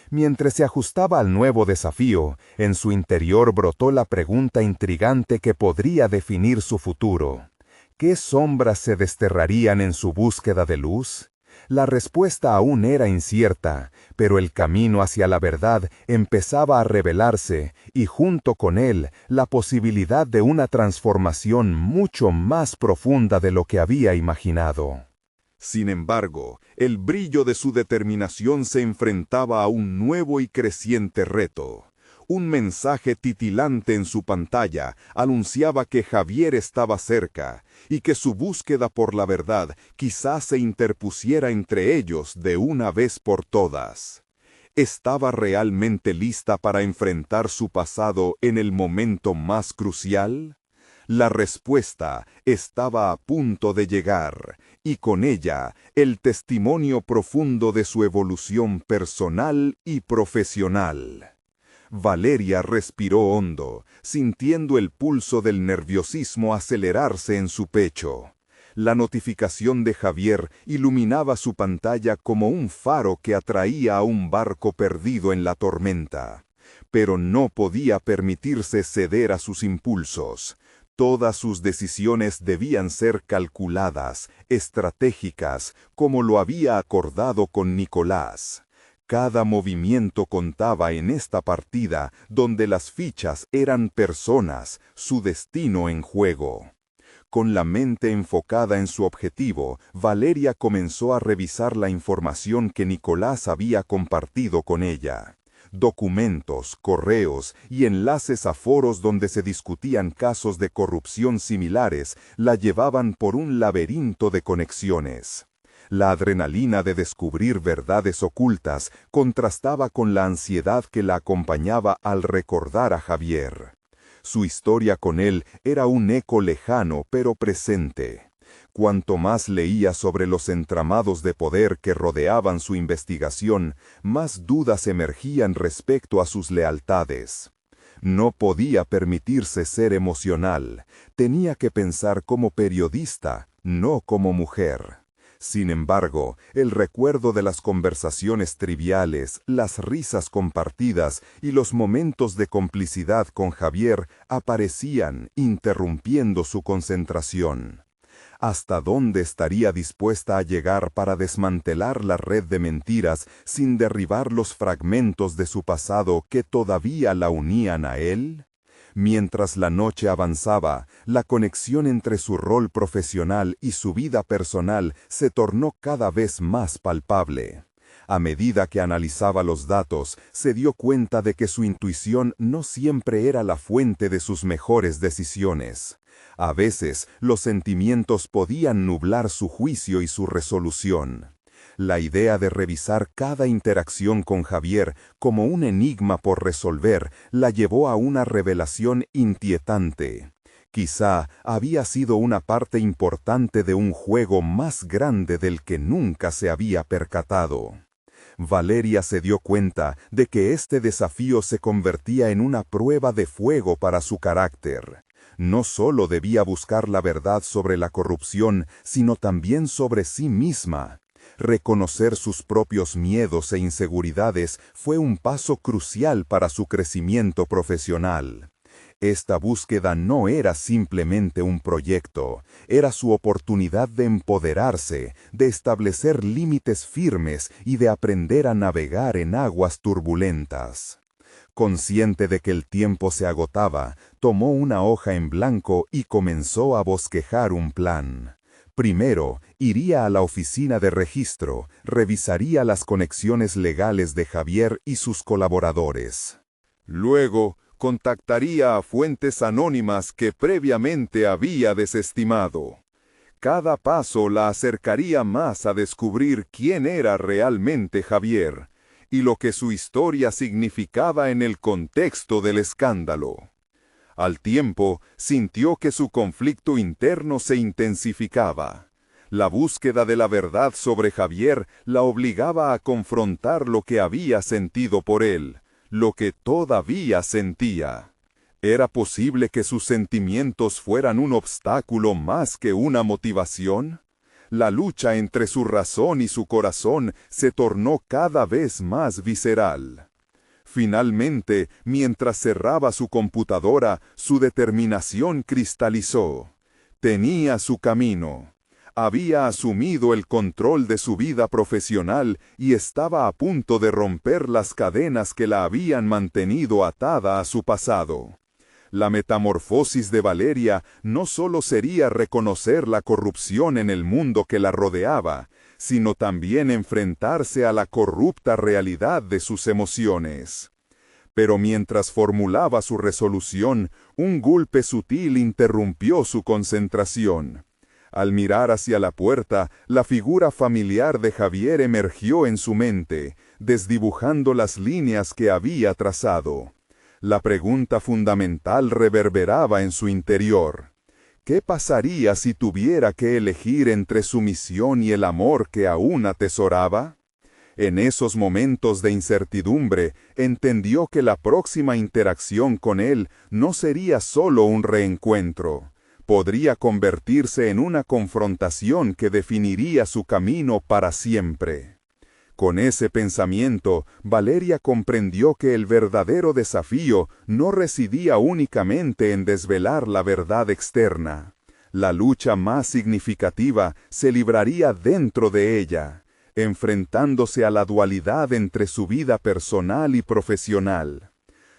Mientras se ajustaba al nuevo desafío, en su interior brotó la pregunta intrigante que podría definir su futuro. ¿Qué sombras se desterrarían en su búsqueda de luz? La respuesta aún era incierta, pero el camino hacia la verdad empezaba a revelarse, y junto con él, la posibilidad de una transformación mucho más profunda de lo que había imaginado. Sin embargo, el brillo de su determinación se enfrentaba a un nuevo y creciente reto. Un mensaje titilante en su pantalla anunciaba que Javier estaba cerca y que su búsqueda por la verdad quizás se interpusiera entre ellos de una vez por todas. ¿Estaba realmente lista para enfrentar su pasado en el momento más crucial? La respuesta estaba a punto de llegar, y con ella el testimonio profundo de su evolución personal y profesional. Valeria respiró hondo, sintiendo el pulso del nerviosismo acelerarse en su pecho. La notificación de Javier iluminaba su pantalla como un faro que atraía a un barco perdido en la tormenta. Pero no podía permitirse ceder a sus impulsos. Todas sus decisiones debían ser calculadas, estratégicas, como lo había acordado con Nicolás. Cada movimiento contaba en esta partida donde las fichas eran personas, su destino en juego. Con la mente enfocada en su objetivo, Valeria comenzó a revisar la información que Nicolás había compartido con ella. Documentos, correos y enlaces a foros donde se discutían casos de corrupción similares la llevaban por un laberinto de conexiones. La adrenalina de descubrir verdades ocultas contrastaba con la ansiedad que la acompañaba al recordar a Javier. Su historia con él era un eco lejano pero presente. Cuanto más leía sobre los entramados de poder que rodeaban su investigación, más dudas emergían respecto a sus lealtades. No podía permitirse ser emocional, tenía que pensar como periodista, no como mujer. Sin embargo, el recuerdo de las conversaciones triviales, las risas compartidas y los momentos de complicidad con Javier aparecían, interrumpiendo su concentración. ¿Hasta dónde estaría dispuesta a llegar para desmantelar la red de mentiras sin derribar los fragmentos de su pasado que todavía la unían a él? Mientras la noche avanzaba, la conexión entre su rol profesional y su vida personal se tornó cada vez más palpable. A medida que analizaba los datos, se dio cuenta de que su intuición no siempre era la fuente de sus mejores decisiones. A veces, los sentimientos podían nublar su juicio y su resolución. La idea de revisar cada interacción con Javier como un enigma por resolver la llevó a una revelación inquietante. Quizá había sido una parte importante de un juego más grande del que nunca se había percatado. Valeria se dio cuenta de que este desafío se convertía en una prueba de fuego para su carácter. No solo debía buscar la verdad sobre la corrupción, sino también sobre sí misma. Reconocer sus propios miedos e inseguridades fue un paso crucial para su crecimiento profesional. Esta búsqueda no era simplemente un proyecto, era su oportunidad de empoderarse, de establecer límites firmes y de aprender a navegar en aguas turbulentas. Consciente de que el tiempo se agotaba, tomó una hoja en blanco y comenzó a bosquejar un plan. Primero, iría a la oficina de registro, revisaría las conexiones legales de Javier y sus colaboradores. Luego, contactaría a fuentes anónimas que previamente había desestimado. Cada paso la acercaría más a descubrir quién era realmente Javier y lo que su historia significaba en el contexto del escándalo. Al tiempo, sintió que su conflicto interno se intensificaba. La búsqueda de la verdad sobre Javier la obligaba a confrontar lo que había sentido por él, lo que todavía sentía. ¿Era posible que sus sentimientos fueran un obstáculo más que una motivación? La lucha entre su razón y su corazón se tornó cada vez más visceral. Finalmente, mientras cerraba su computadora, su determinación cristalizó. Tenía su camino. Había asumido el control de su vida profesional y estaba a punto de romper las cadenas que la habían mantenido atada a su pasado. La metamorfosis de Valeria no solo sería reconocer la corrupción en el mundo que la rodeaba, sino también enfrentarse a la corrupta realidad de sus emociones. Pero mientras formulaba su resolución, un golpe sutil interrumpió su concentración. Al mirar hacia la puerta, la figura familiar de Javier emergió en su mente, desdibujando las líneas que había trazado. La pregunta fundamental reverberaba en su interior. ¿Qué pasaría si tuviera que elegir entre su misión y el amor que aún atesoraba? En esos momentos de incertidumbre, entendió que la próxima interacción con él no sería solo un reencuentro. Podría convertirse en una confrontación que definiría su camino para siempre. Con ese pensamiento, Valeria comprendió que el verdadero desafío no residía únicamente en desvelar la verdad externa. La lucha más significativa se libraría dentro de ella, enfrentándose a la dualidad entre su vida personal y profesional.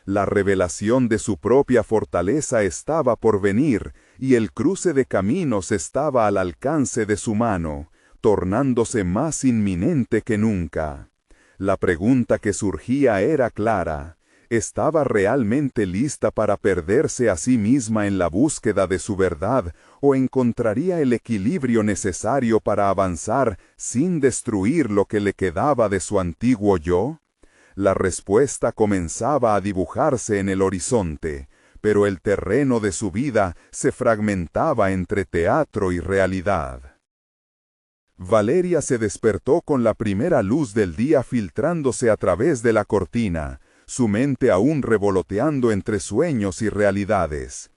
La revelación de su propia fortaleza estaba por venir, y el cruce de caminos estaba al alcance de su mano, tornándose más inminente que nunca. La pregunta que surgía era clara. ¿Estaba realmente lista para perderse a sí misma en la búsqueda de su verdad, o encontraría el equilibrio necesario para avanzar sin destruir lo que le quedaba de su antiguo yo? La respuesta comenzaba a dibujarse en el horizonte, pero el terreno de su vida se fragmentaba entre teatro y realidad. Valeria se despertó con la primera luz del día filtrándose a través de la cortina, su mente aún revoloteando entre sueños y realidades.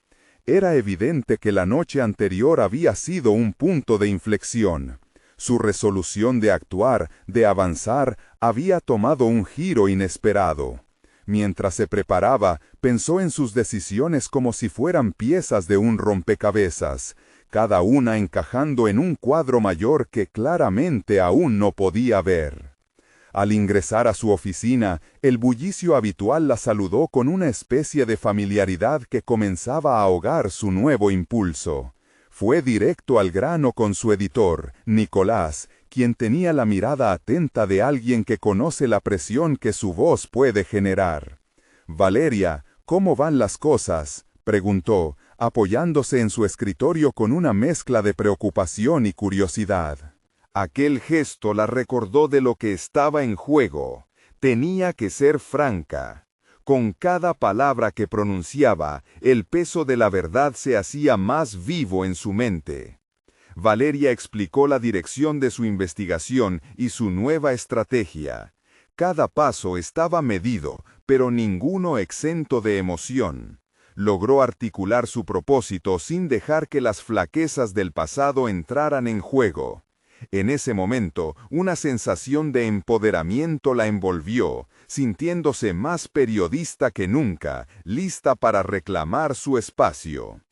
Era evidente que la noche anterior había sido un punto de inflexión. Su resolución de actuar, de avanzar, había tomado un giro inesperado. Mientras se preparaba, pensó en sus decisiones como si fueran piezas de un rompecabezas, cada una encajando en un cuadro mayor que claramente aún no podía ver. Al ingresar a su oficina, el bullicio habitual la saludó con una especie de familiaridad que comenzaba a ahogar su nuevo impulso. Fue directo al grano con su editor, Nicolás, quien tenía la mirada atenta de alguien que conoce la presión que su voz puede generar. «Valeria, ¿cómo van las cosas?», preguntó, apoyándose en su escritorio con una mezcla de preocupación y curiosidad. Aquel gesto la recordó de lo que estaba en juego. Tenía que ser franca. Con cada palabra que pronunciaba, el peso de la verdad se hacía más vivo en su mente. Valeria explicó la dirección de su investigación y su nueva estrategia. Cada paso estaba medido, pero ninguno exento de emoción. Logró articular su propósito sin dejar que las flaquezas del pasado entraran en juego. En ese momento, una sensación de empoderamiento la envolvió, sintiéndose más periodista que nunca, lista para reclamar su espacio.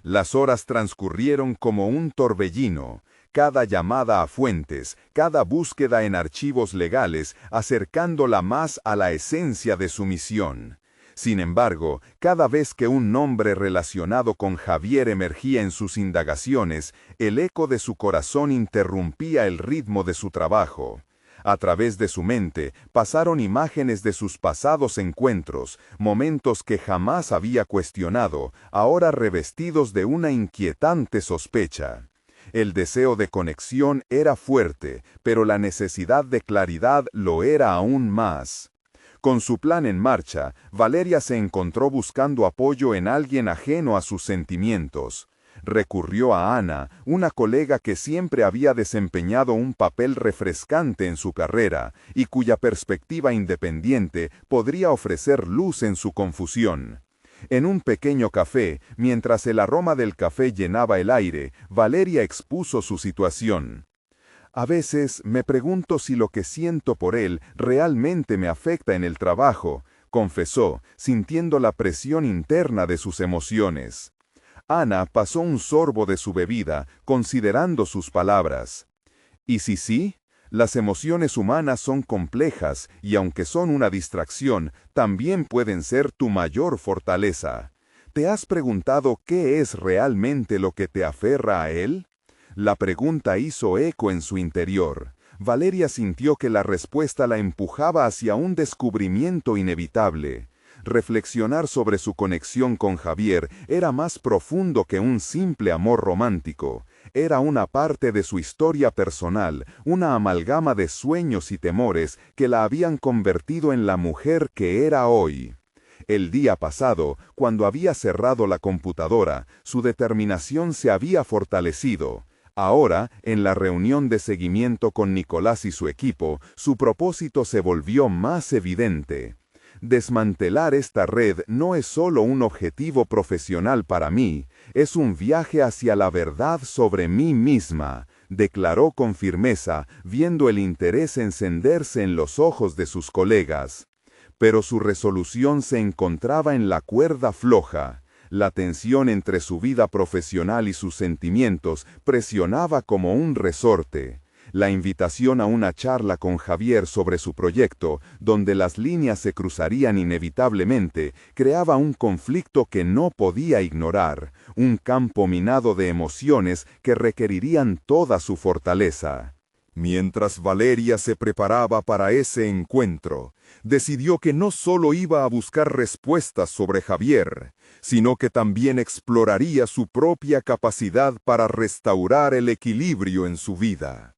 Las horas transcurrieron como un torbellino, cada llamada a fuentes, cada búsqueda en archivos legales, acercándola más a la esencia de su misión. Sin embargo, cada vez que un nombre relacionado con Javier emergía en sus indagaciones, el eco de su corazón interrumpía el ritmo de su trabajo. A través de su mente pasaron imágenes de sus pasados encuentros, momentos que jamás había cuestionado, ahora revestidos de una inquietante sospecha. El deseo de conexión era fuerte, pero la necesidad de claridad lo era aún más. Con su plan en marcha, Valeria se encontró buscando apoyo en alguien ajeno a sus sentimientos. Recurrió a Ana, una colega que siempre había desempeñado un papel refrescante en su carrera y cuya perspectiva independiente podría ofrecer luz en su confusión. En un pequeño café, mientras el aroma del café llenaba el aire, Valeria expuso su situación. «A veces me pregunto si lo que siento por él realmente me afecta en el trabajo», confesó, sintiendo la presión interna de sus emociones. Ana pasó un sorbo de su bebida, considerando sus palabras. «¿Y si sí? Las emociones humanas son complejas y aunque son una distracción, también pueden ser tu mayor fortaleza. ¿Te has preguntado qué es realmente lo que te aferra a él?». La pregunta hizo eco en su interior. Valeria sintió que la respuesta la empujaba hacia un descubrimiento inevitable. Reflexionar sobre su conexión con Javier era más profundo que un simple amor romántico. Era una parte de su historia personal, una amalgama de sueños y temores que la habían convertido en la mujer que era hoy. El día pasado, cuando había cerrado la computadora, su determinación se había fortalecido. Ahora, en la reunión de seguimiento con Nicolás y su equipo, su propósito se volvió más evidente. Desmantelar esta red no es solo un objetivo profesional para mí, es un viaje hacia la verdad sobre mí misma, declaró con firmeza, viendo el interés encenderse en los ojos de sus colegas. Pero su resolución se encontraba en la cuerda floja. La tensión entre su vida profesional y sus sentimientos presionaba como un resorte. La invitación a una charla con Javier sobre su proyecto, donde las líneas se cruzarían inevitablemente, creaba un conflicto que no podía ignorar, un campo minado de emociones que requerirían toda su fortaleza. Mientras Valeria se preparaba para ese encuentro, decidió que no solo iba a buscar respuestas sobre Javier, sino que también exploraría su propia capacidad para restaurar el equilibrio en su vida.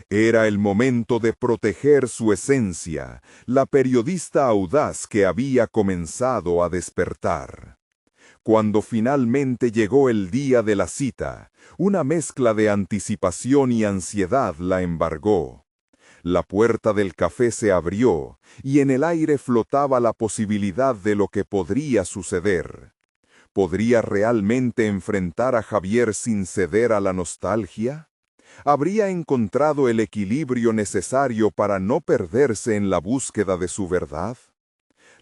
Era el momento de proteger su esencia, la periodista audaz que había comenzado a despertar. Cuando finalmente llegó el día de la cita, una mezcla de anticipación y ansiedad la embargó. La puerta del café se abrió, y en el aire flotaba la posibilidad de lo que podría suceder. ¿Podría realmente enfrentar a Javier sin ceder a la nostalgia? ¿Habría encontrado el equilibrio necesario para no perderse en la búsqueda de su verdad?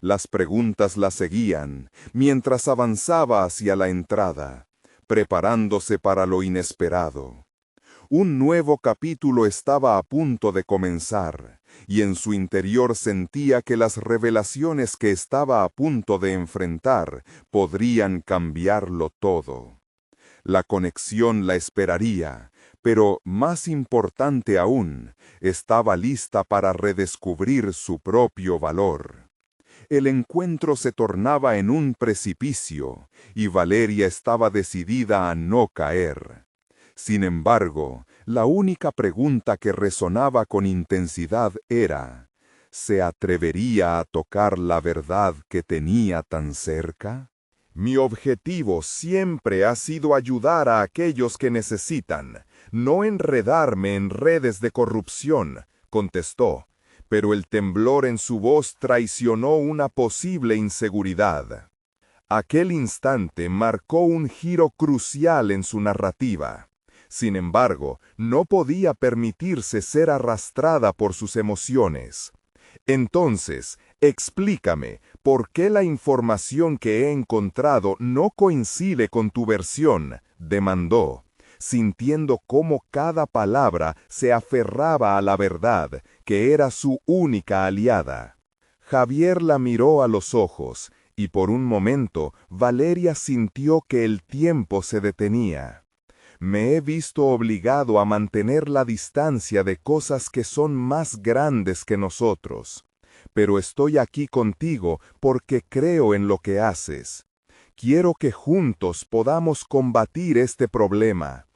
Las preguntas la seguían mientras avanzaba hacia la entrada, preparándose para lo inesperado. Un nuevo capítulo estaba a punto de comenzar, y en su interior sentía que las revelaciones que estaba a punto de enfrentar podrían cambiarlo todo. La conexión la esperaría, pero más importante aún, estaba lista para redescubrir su propio valor. El encuentro se tornaba en un precipicio, y Valeria estaba decidida a no caer. Sin embargo, la única pregunta que resonaba con intensidad era, ¿se atrevería a tocar la verdad que tenía tan cerca? Mi objetivo siempre ha sido ayudar a aquellos que necesitan, no enredarme en redes de corrupción, contestó, pero el temblor en su voz traicionó una posible inseguridad. Aquel instante marcó un giro crucial en su narrativa. Sin embargo, no podía permitirse ser arrastrada por sus emociones. Entonces, explícame, ¿por qué la información que he encontrado no coincide con tu versión?, demandó, sintiendo cómo cada palabra se aferraba a la verdad, que era su única aliada. Javier la miró a los ojos, y por un momento Valeria sintió que el tiempo se detenía. Me he visto obligado a mantener la distancia de cosas que son más grandes que nosotros. Pero estoy aquí contigo porque creo en lo que haces. Quiero que juntos podamos combatir este problema.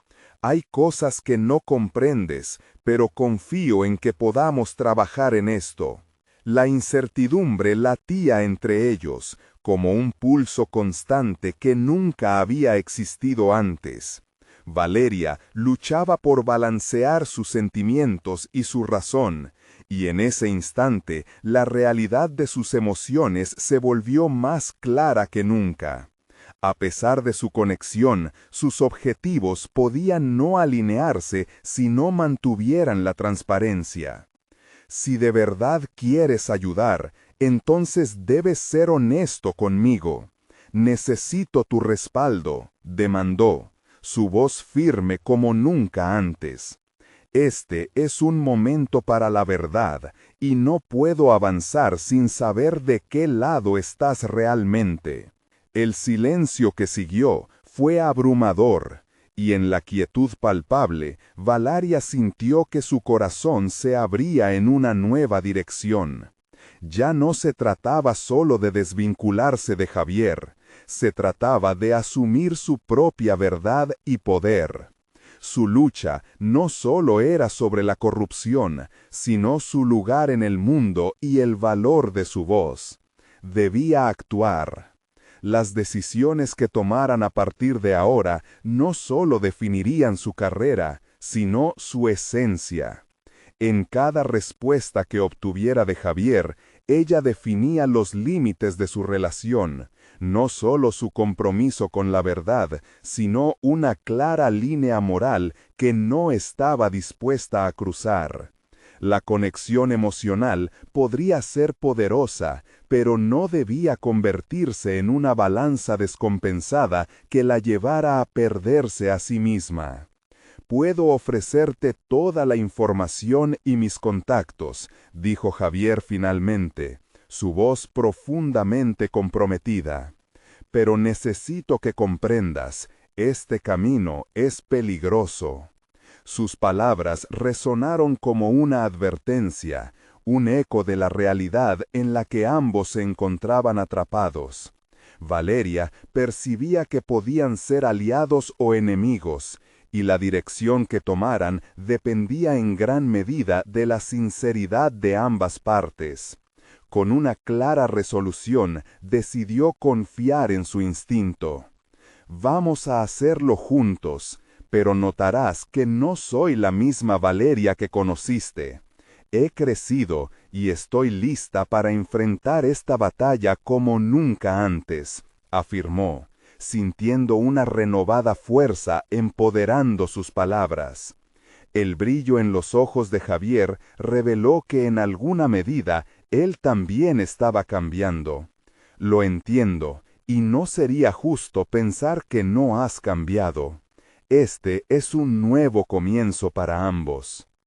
Hay cosas que no comprendes, pero confío en que podamos trabajar en esto. La incertidumbre latía entre ellos, como un pulso constante que nunca había existido antes. Valeria luchaba por balancear sus sentimientos y su razón, y en ese instante la realidad de sus emociones se volvió más clara que nunca. A pesar de su conexión, sus objetivos podían no alinearse si no mantuvieran la transparencia. Si de verdad quieres ayudar, entonces debes ser honesto conmigo. Necesito tu respaldo, demandó, su voz firme como nunca antes. Este es un momento para la verdad, y no puedo avanzar sin saber de qué lado estás realmente. El silencio que siguió fue abrumador, y en la quietud palpable, Valeria sintió que su corazón se abría en una nueva dirección. Ya no se trataba solo de desvincularse de Javier, se trataba de asumir su propia verdad y poder. Su lucha no solo era sobre la corrupción, sino su lugar en el mundo y el valor de su voz. Debía actuar. Las decisiones que tomaran a partir de ahora no solo definirían su carrera, sino su esencia. En cada respuesta que obtuviera de Javier, ella definía los límites de su relación, no solo su compromiso con la verdad, sino una clara línea moral que no estaba dispuesta a cruzar. La conexión emocional podría ser poderosa, pero no debía convertirse en una balanza descompensada que la llevara a perderse a sí misma. Puedo ofrecerte toda la información y mis contactos, dijo Javier finalmente, su voz profundamente comprometida. Pero necesito que comprendas, este camino es peligroso. Sus palabras resonaron como una advertencia, un eco de la realidad en la que ambos se encontraban atrapados. Valeria percibía que podían ser aliados o enemigos, y la dirección que tomaran dependía en gran medida de la sinceridad de ambas partes. Con una clara resolución, decidió confiar en su instinto. Vamos a hacerlo juntos, pero notarás que no soy la misma Valeria que conociste. He crecido y estoy lista para enfrentar esta batalla como nunca antes, afirmó, sintiendo una renovada fuerza empoderando sus palabras. El brillo en los ojos de Javier reveló que en alguna medida él también estaba cambiando. Lo entiendo, y no sería justo pensar que no has cambiado. Este es un nuevo comienzo para ambos.